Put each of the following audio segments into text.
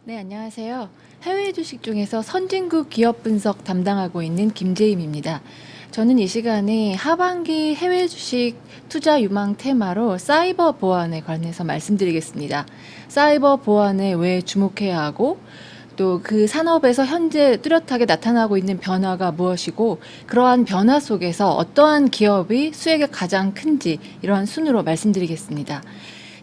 네, 안녕하세요. 해외 주식 중에서 선진국 기업 분석 담당하고 있는 김재임입니다. 저는 이 시간에 하반기 해외 주식 투자 유망 테마로 사이버 보안에 관해서 말씀드리겠습니다. 사이버 보안에 왜 주목해야 하고 또 그 산업에서 현재 뚜렷하게 나타나고 있는 변화가 무엇이고 그러한 변화 속에서 어떠한 기업이 수익이 가장 큰지 이러한 순으로 말씀드리겠습니다.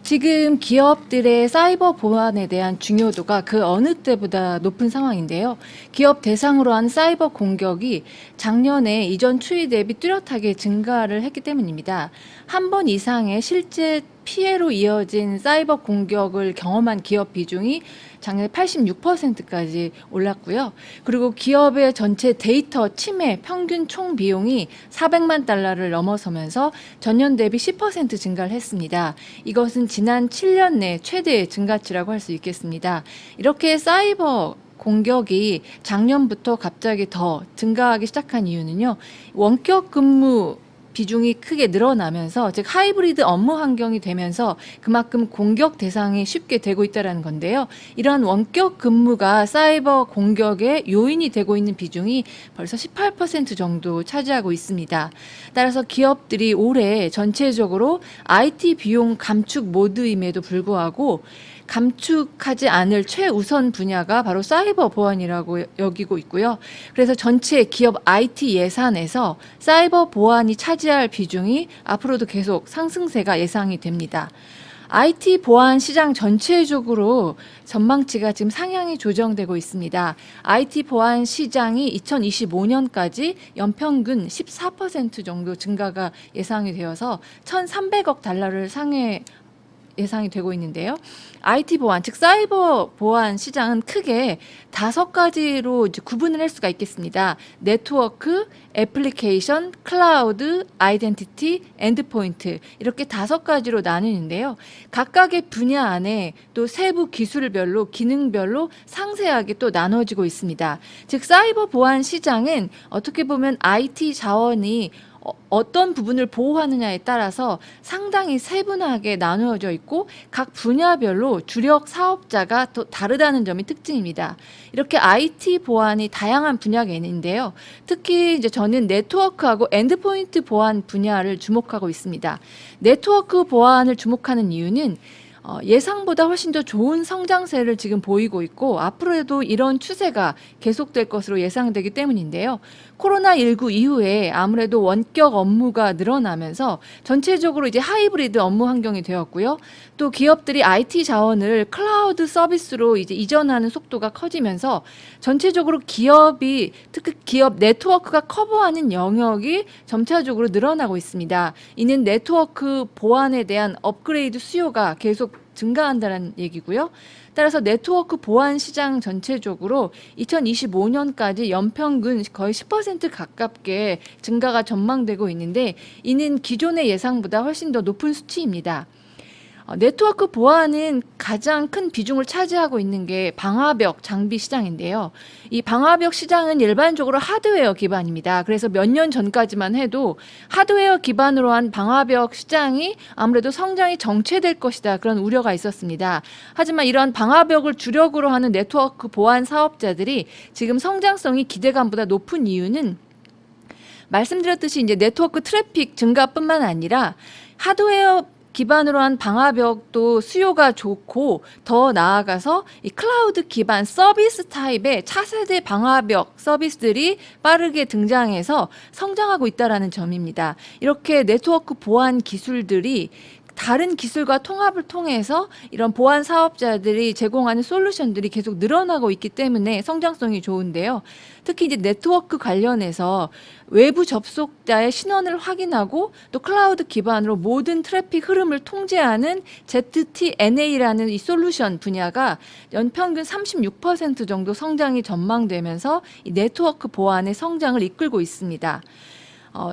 지금 기업들의 사이버 보안에 대한 중요도가 그 어느 때보다 높은 상황인데요. 기업 대상으로 한 사이버 공격이 작년에 이전 추이 대비 뚜렷하게 증가를 했기 때문입니다. 한 번 이상의 실제 피해로 이어진 사이버 공격을 경험한 기업 비중이 작년에 86%까지 올랐고요. 그리고 기업의 전체 데이터 침해 평균 총 비용이 400만 달러를 넘어서면서 전년 대비 10% 증가를 했습니다. 이것은 지난 7년 내 최대의 증가치라고 할 수 있겠습니다. 이렇게 사이버 공격이 작년부터 갑자기 더 증가하기 시작한 이유는요. 원격 근무 비중이 크게 늘어나면서 즉 하이브리드 업무 환경이 되면서 그만큼 공격 대상이 쉽게 되고 있다는 건데요. 이러한 원격 근무가 사이버 공격의 요인이 되고 있는 비중이 벌써 18% 정도 차지하고 있습니다. 따라서 기업들이 올해 전체적으로 IT 비용 감축 모드임에도 불구하고 감축하지 않을 최우선 분야가 바로 사이버 보안이라고 여기고 있고요. 그래서 전체 기업 IT 예산에서 사이버 보안이 차지할 비중이 앞으로도 계속 상승세가 예상이 됩니다. IT 보안 시장 전체적으로 전망치가 지금 상향이 조정되고 있습니다. IT 보안 시장이 2025년까지 연평균 14% 정도 증가가 예상이 되어서 1,300억 달러를 상회 예상이 되고 있는데요. IT 보안, 즉 사이버 보안 시장은 크게 5가지로 이제 구분을 할 수가 있겠습니다. 네트워크, 애플리케이션, 클라우드, 아이덴티티, 엔드포인트 이렇게 5가지로 나누는데요. 각각의 분야 안에 또 세부 기술별로 기능별로 상세하게 또 나눠지고 있습니다. 즉 사이버 보안 시장은 어떻게 보면 IT 자원이 어떤 부분을 보호하느냐에 따라서 상당히 세분화하게 나누어져 있고 각 분야별로 주력 사업자가 또 다르다는 점이 특징입니다. 이렇게 IT 보안이 다양한 분야가 있는데요. 특히 이제 저는 네트워크하고 엔드포인트 보안 분야를 주목하고 있습니다. 네트워크 보안을 주목하는 이유는 예상보다 훨씬 더 좋은 성장세를 지금 보이고 있고 앞으로도 이런 추세가 계속될 것으로 예상되기 때문인데요. 코로나19 이후에 아무래도 원격 업무가 늘어나면서 전체적으로 이제 하이브리드 업무 환경이 되었고요. 또 기업들이 IT 자원을 클라우드 서비스로 이제 이전하는 속도가 커지면서 전체적으로 기업이 특히 기업 네트워크가 커버하는 영역이 점차적으로 늘어나고 있습니다. 이는 네트워크 보안에 대한 업그레이드 수요가 계속 증가한다는 얘기고요. 따라서 네트워크 보안 시장 전체적으로 2025년까지 연평균 거의 10% 가깝게 증가가 전망되고 있는데 이는 기존의 예상보다 훨씬 더 높은 수치입니다. 네트워크 보안은 가장 큰 비중을 차지하고 있는 게 방화벽 장비 시장인데요. 이 방화벽 시장은 일반적으로 하드웨어 기반입니다. 그래서 몇 년 전까지만 해도 하드웨어 기반으로 한 방화벽 시장이 아무래도 성장이 정체될 것이다. 그런 우려가 있었습니다. 하지만 이러한 방화벽을 주력으로 하는 네트워크 보안 사업자들이 지금 성장성이 기대감보다 높은 이유는 말씀드렸듯이 이제 네트워크 트래픽 증가뿐만 아니라 하드웨어 기반으로 한 방화벽도 수요가 좋고 더 나아가서 이 클라우드 기반 서비스 타입의 차세대 방화벽 서비스들이 빠르게 등장해서 성장하고 있다는 점입니다. 이렇게 네트워크 보안 기술들이 다른 기술과 통합을 통해서 이런 보안 사업자들이 제공하는 솔루션들이 계속 늘어나고 있기 때문에 성장성이 좋은데요. 특히 이제 네트워크 관련해서 외부 접속자의 신원을 확인하고 또 클라우드 기반으로 모든 트래픽 흐름을 통제하는 ZTNA라는 이 솔루션 분야가 연평균 36% 정도 성장이 전망되면서 이 네트워크 보안의 성장을 이끌고 있습니다.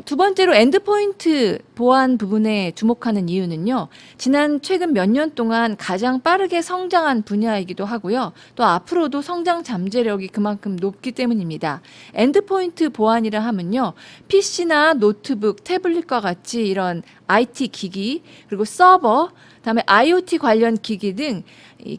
두 번째로 엔드포인트 보안 부분에 주목하는 이유는요. 최근 몇 년 동안 가장 빠르게 성장한 분야이기도 하고요. 또 앞으로도 성장 잠재력이 그만큼 높기 때문입니다. 엔드포인트 보안이라 하면요. PC나 노트북, 태블릿과 같이 이런 IT 기기, 그리고 서버, 그다음에 IoT 관련 기기 등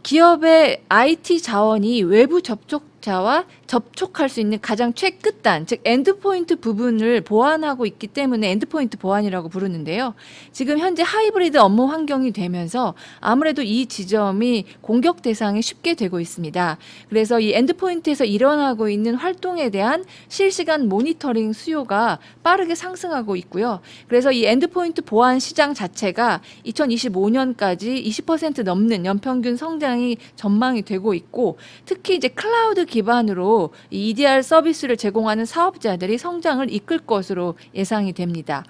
기업의 IT 자원이 외부 접촉자와 접촉할 수 있는 가장 최끝단, 즉 엔드포인트 부분을 보완하고 있기 때문에 엔드포인트 보안이라고 부르는데요. 지금 현재 하이브리드 업무 환경이 되면서 아무래도 이 지점이 공격 대상이 쉽게 되고 있습니다. 그래서 이 엔드포인트에서 일어나고 있는 활동에 대한 실시간 모니터링 수요가 빠르게 상승하고 있고요. 그래서 이 엔드포인트 보안 시장 자체가 2025년까지 20% 넘는 연평균 성장이 전망이 되고 있고, 특히 이제 클라우드 기반으로 이 EDR 서비스를 제공하는 사업자들이 성장을 이끌 것으로 예상이 됩니다.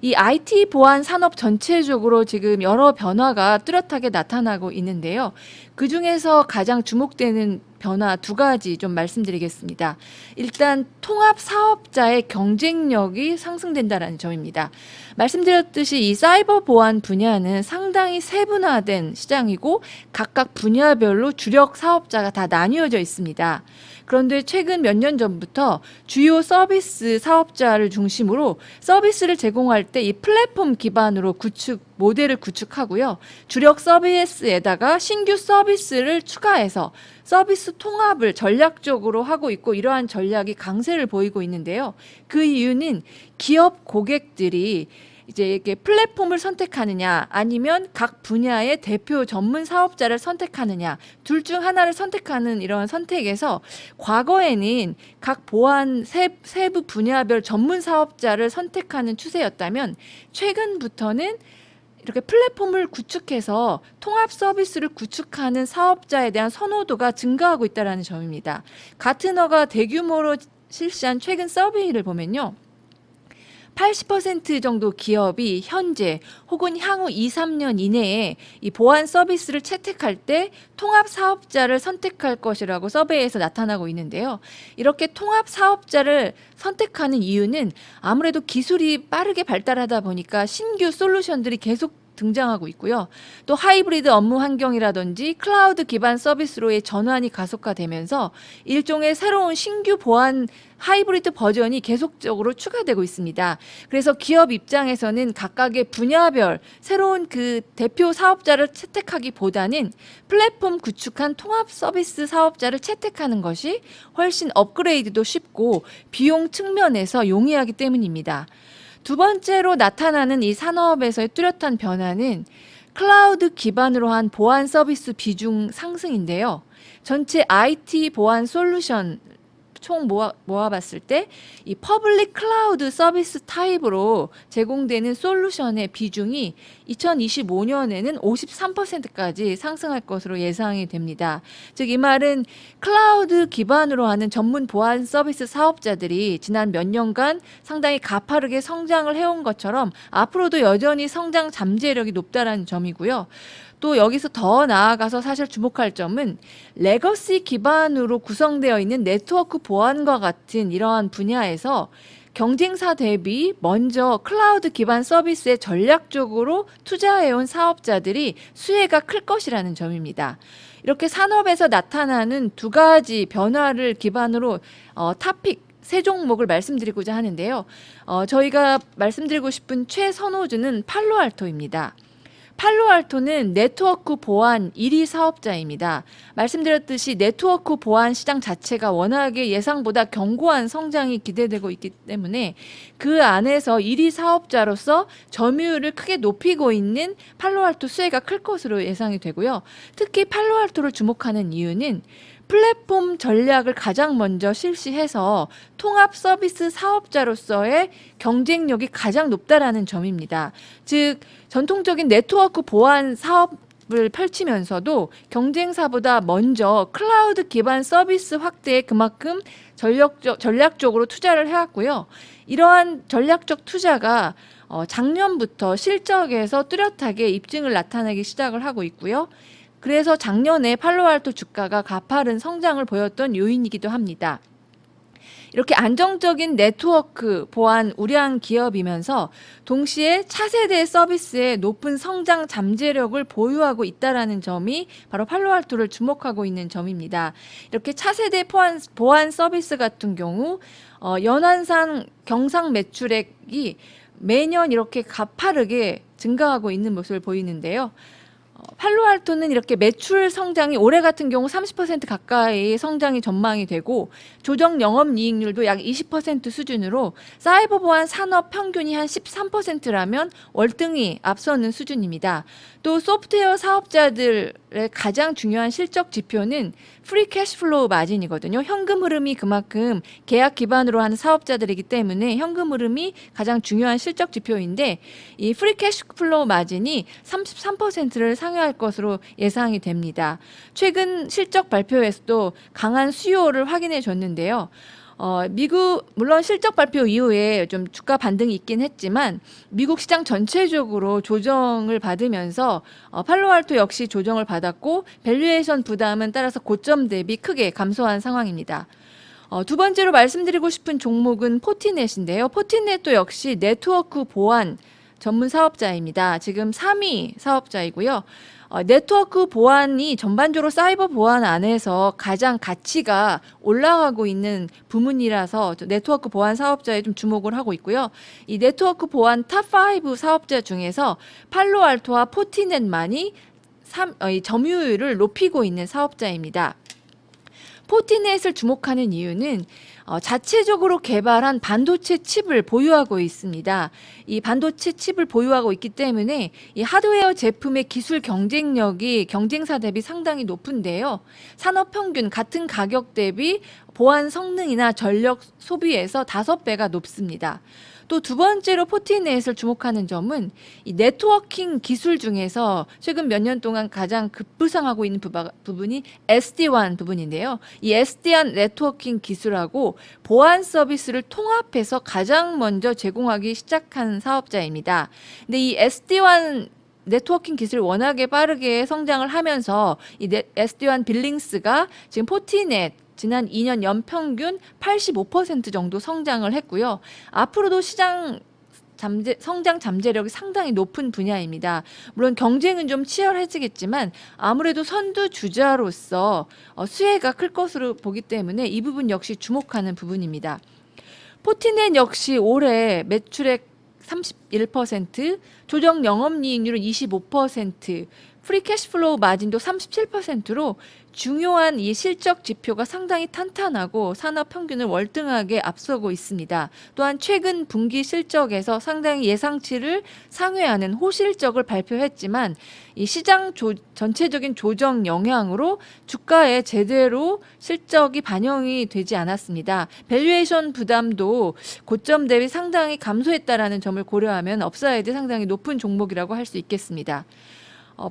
이 IT 보안 산업 전체적으로 지금 여러 변화가 뚜렷하게 나타나고 있는데요. 그 중에서 가장 주목되는 변화 두 가지 좀 말씀드리겠습니다. 일단 통합 사업자의 경쟁력이 상승된다는 점입니다. 말씀드렸듯이 이 사이버 보안 분야는 상당히 세분화된 시장이고 각각 분야별로 주력 사업자가 다 나뉘어져 있습니다. 그런데 최근 몇 년 전부터 주요 서비스 사업자를 중심으로 서비스를 제공할 때 이 플랫폼 기반으로 모델을 구축하고요. 주력 서비스에다가 신규 서비스를 추가해서 서비스 통합을 전략적으로 하고 있고, 이러한 전략이 강세를 보이고 있는데요. 그 이유는 기업 고객들이 이제 이렇게 플랫폼을 선택하느냐 아니면 각 분야의 대표 전문 사업자를 선택하느냐, 둘 중 하나를 선택하는 이런 선택에서 과거에는 각 보안 세부 분야별 전문 사업자를 선택하는 추세였다면 최근부터는 이렇게 플랫폼을 구축해서 통합 서비스를 구축하는 사업자에 대한 선호도가 증가하고 있다는 점입니다. 가트너가 대규모로 실시한 최근 서베이를 보면요. 80% 정도 기업이 현재 혹은 향후 2, 3년 이내에 이 보안 서비스를 채택할 때 통합 사업자를 선택할 것이라고 서베이에서 나타나고 있는데요. 이렇게 통합 사업자를 선택하는 이유는 아무래도 기술이 빠르게 발달하다 보니까 신규 솔루션들이 계속 등장하고 있고요. 또 하이브리드 업무 환경이라든지 클라우드 기반 서비스로의 전환이 가속화되면서 일종의 새로운 신규 보안 하이브리드 버전이 계속적으로 추가되고 있습니다. 그래서 기업 입장에서는 각각의 분야별 새로운 그 대표 사업자를 채택하기보다는 플랫폼 구축한 통합 서비스 사업자를 채택하는 것이 훨씬 업그레이드도 쉽고 비용 측면에서 용이하기 때문입니다. 두 번째로 나타나는 이 산업에서의 뚜렷한 변화는 클라우드 기반으로 한 보안 서비스 비중 상승인데요. 전체 IT 보안 솔루션 총 모아봤을 때 이 퍼블릭 클라우드 서비스 타입으로 제공되는 솔루션의 비중이 2025년에는 53%까지 상승할 것으로 예상이 됩니다. 즉 이 말은 클라우드 기반으로 하는 전문 보안 서비스 사업자들이 지난 몇 년간 상당히 가파르게 성장을 해온 것처럼 앞으로도 여전히 성장 잠재력이 높다는 점이고요. 또 여기서 더 나아가서 사실 주목할 점은 레거시 기반으로 구성되어 있는 네트워크 보안과 같은 이러한 분야에서 경쟁사 대비 먼저 클라우드 기반 서비스에 전략적으로 투자해온 사업자들이 수혜가 클 것이라는 점입니다. 이렇게 산업에서 나타나는 두 가지 변화를 기반으로 토픽 세 종목을 말씀드리고자 하는데요. 저희가 말씀드리고 싶은 최선호주는 팔로알토입니다. 팔로알토는 네트워크 보안 1위 사업자입니다. 말씀드렸듯이 네트워크 보안 시장 자체가 워낙에 예상보다 견고한 성장이 기대되고 있기 때문에 그 안에서 1위 사업자로서 점유율을 크게 높이고 있는 팔로알토 수혜가 클 것으로 예상이 되고요. 특히 팔로알토를 주목하는 이유는 플랫폼 전략을 가장 먼저 실시해서 통합 서비스 사업자로서의 경쟁력이 가장 높다라는 점입니다. 즉 전통적인 네트워크 보안 사업을 펼치면서도 경쟁사보다 먼저 클라우드 기반 서비스 확대에 그만큼 전략적으로 투자를 해왔고요. 이러한 전략적 투자가 작년부터 실적에서 뚜렷하게 입증을 나타내기 시작을 하고 있고요. 그래서 작년에 팔로알토 주가가 가파른 성장을 보였던 요인이기도 합니다. 이렇게 안정적인 네트워크 보안 우량 기업이면서 동시에 차세대 서비스의 높은 성장 잠재력을 보유하고 있다라는 점이 바로 팔로알토를 주목하고 있는 점입니다. 이렇게 차세대 보안 서비스 같은 경우 연한상 경상 매출액이 매년 이렇게 가파르게 증가하고 있는 모습을 보이는데요. 팔로알토는 이렇게 매출 성장이 올해 같은 경우 30% 가까이 성장이 전망이 되고 조정 영업이익률도 약 20% 수준으로 사이버 보안 산업 평균이 한 13%라면 월등히 앞서는 수준입니다. 또 소프트웨어 사업자들의 가장 중요한 실적 지표는 프리 캐시플로우 마진이거든요. 현금 흐름이 그만큼 계약 기반으로 하는 사업자들이기 때문에 현금 흐름이 가장 중요한 실적 지표인데 이 프리 캐시플로우 마진이 33%를 상회할 것으로 예상이 됩니다. 최근 실적 발표에서도 강한 수요를 확인해 줬는데요. 미국 물론 실적 발표 이후에 좀 주가 반등이 있긴 했지만 미국 시장 전체적으로 조정을 받으면서 팔로알토 역시 조정을 받았고 밸류에이션 부담은 따라서 고점 대비 크게 감소한 상황입니다. 두 번째로 말씀드리고 싶은 종목은 포티넷인데요. 포티넷도 역시 네트워크 보안 전문 사업자입니다. 지금 3위 사업자이고요. 네트워크 보안이 전반적으로 사이버 보안 안에서 가장 가치가 올라가고 있는 부문이라서 네트워크 보안 사업자에 좀 주목을 하고 있고요. 이 네트워크 보안 탑5 사업자 중에서 팔로알토와 포티넷만이 이 점유율을 높이고 있는 사업자입니다. 포티넷을 주목하는 이유는 자체적으로 개발한 반도체 칩을 보유하고 있습니다. 이 반도체 칩을 보유하고 있기 때문에 이 하드웨어 제품의 기술 경쟁력이 경쟁사 대비 상당히 높은데요. 산업 평균 같은 가격 대비 보안 성능이나 전력 소비에서 5배가 높습니다. 또 두 번째로 포티넷을 주목하는 점은 이 네트워킹 기술 중에서 최근 몇 년 동안 가장 급부상하고 있는 부분이 SD-WAN 부분인데요. 이 SD-WAN 네트워킹 기술하고 보안 서비스를 통합해서 가장 먼저 제공하기 시작한 사업자입니다. 근데 이 SD-WAN 네트워킹 기술이 워낙에 빠르게 성장을 하면서 이 SD-WAN 빌링스가 지금 포티넷 지난 2년 연평균 85% 정도 성장을 했고요. 앞으로도 시장 성장 잠재력이 상당히 높은 분야입니다. 물론 경쟁은 좀 치열해지겠지만 아무래도 선두 주자로서 수혜가 클 것으로 보기 때문에 이 부분 역시 주목하는 부분입니다. 포티넷 역시 올해 매출액 31%, 조정 영업이익률은 25%, 프리 캐시플로우 마진도 37%로 중요한 이 실적 지표가 상당히 탄탄하고 산업 평균을 월등하게 앞서고 있습니다. 또한 최근 분기 실적에서 상당히 예상치를 상회하는 호실적을 발표했지만 이 시장 전체적인 조정 영향으로 주가에 제대로 실적이 반영이 되지 않았습니다. 밸류에이션 부담도 고점 대비 상당히 감소했다라는 점을 고려하면 업사이드 상당히 높은 종목이라고 할 수 있겠습니다.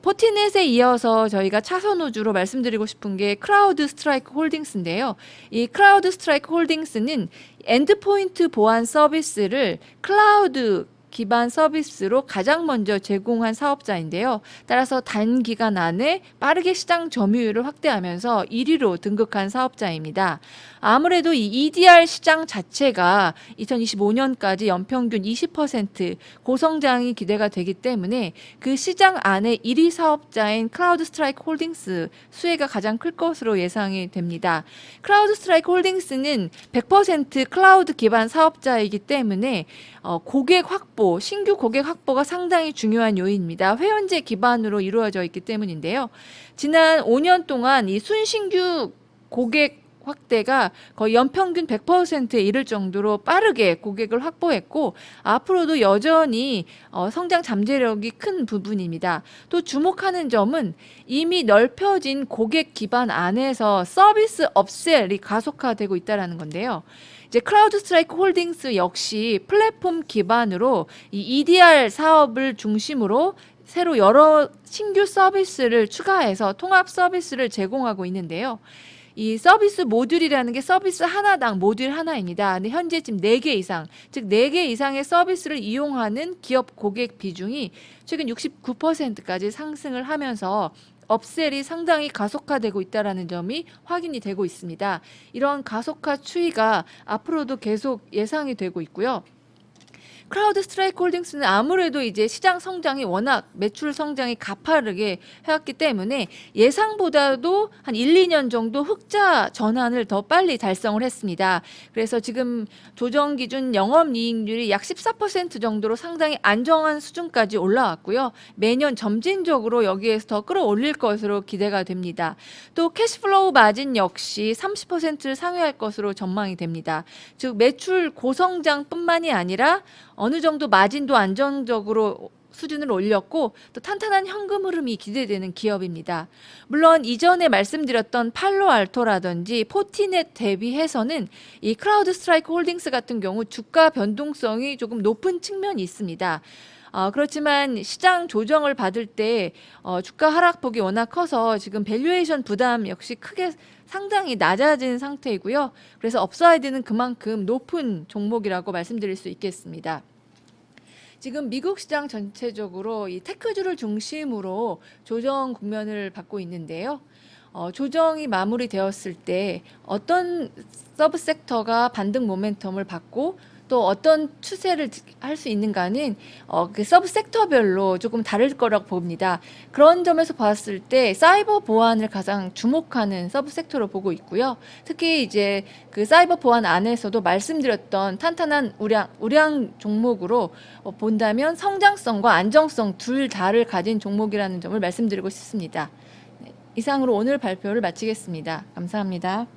포티넷에 이어서 저희가 차선 우주로 말씀드리고 싶은 게 크라우드 스트라이크 홀딩스인데요. 이 크라우드 스트라이크 홀딩스는 엔드포인트 보안 서비스를 클라우드 기반 서비스로 가장 먼저 제공한 사업자인데요. 따라서 단기간 안에 빠르게 시장 점유율을 확대하면서 1위로 등극한 사업자입니다. 아무래도 이 EDR 시장 자체가 2025년까지 연평균 20% 고성장이 기대가 되기 때문에 그 시장 안에 1위 사업자인 크라우드 스트라이크 홀딩스 수혜가 가장 클 것으로 예상이 됩니다. 크라우드 스트라이크 홀딩스는 100% 클라우드 기반 사업자이기 때문에 고객 확보, 신규 고객 확보가 상당히 중요한 요인입니다. 회원제 기반으로 이루어져 있기 때문인데요. 지난 5년 동안 이 순신규 고객 확대가 거의 연평균 100%에 이를 정도로 빠르게 고객을 확보했고 앞으로도 여전히 성장 잠재력이 큰 부분입니다. 또 주목하는 점은 이미 넓혀진 고객 기반 안에서 서비스 업셀이 가속화되고 있다는 건데요. 이제 크라우드 스트라이크 홀딩스 역시 플랫폼 기반으로 이 EDR 사업을 중심으로 새로 여러 신규 서비스를 추가해서 통합 서비스를 제공하고 있는데요. 이 서비스 모듈이라는 게 서비스 하나당 모듈 하나입니다. 근데 현재 지금 4개 이상, 즉 4개 이상의 서비스를 이용하는 기업 고객 비중이 최근 69%까지 상승을 하면서 업셀이 상당히 가속화되고 있다는 점이 확인이 되고 있습니다. 이런 가속화 추이가 앞으로도 계속 예상이 되고 있고요. 크라우드 스트라이크 홀딩스는 아무래도 이제 시장 성장이 워낙 매출 성장이 가파르게 해왔기 때문에 예상보다도 한 1, 2년 정도 흑자 전환을 더 빨리 달성을 했습니다. 그래서 지금 조정 기준 영업이익률이 약 14% 정도로 상당히 안정한 수준까지 올라왔고요. 매년 점진적으로 여기에서 더 끌어올릴 것으로 기대가 됩니다. 또 캐시플로우 마진 역시 30%를 상회할 것으로 전망이 됩니다. 즉 매출 고성장뿐만이 아니라 어느 정도 마진도 안정적으로 수준을 올렸고 또 탄탄한 현금 흐름이 기대되는 기업입니다. 물론 이전에 말씀드렸던 팔로알토라든지 포티넷 대비해서는 이 크라우드 스트라이크 홀딩스 같은 경우 주가 변동성이 조금 높은 측면이 있습니다. 그렇지만 시장 조정을 받을 때 주가 하락폭이 워낙 커서 지금 밸류에이션 부담 역시 크게 상당히 낮아진 상태이고요. 그래서 업사이드는 그만큼 높은 종목이라고 말씀드릴 수 있겠습니다. 지금 미국 시장 전체적으로 이 테크주를 중심으로 조정 국면을 받고 있는데요. 조정이 마무리되었을 때 어떤 서브 섹터가 반등 모멘텀을 받고 또 어떤 추세를 할 수 있는가는 그 서브 섹터별로 조금 다를 거라고 봅니다. 그런 점에서 봤을 때 사이버 보안을 가장 주목하는 서브 섹터로 보고 있고요. 특히 이제 그 사이버 보안 안에서도 말씀드렸던 탄탄한 우량 종목으로 본다면 성장성과 안정성 둘 다를 가진 종목이라는 점을 말씀드리고 싶습니다. 네, 이상으로 오늘 발표를 마치겠습니다. 감사합니다.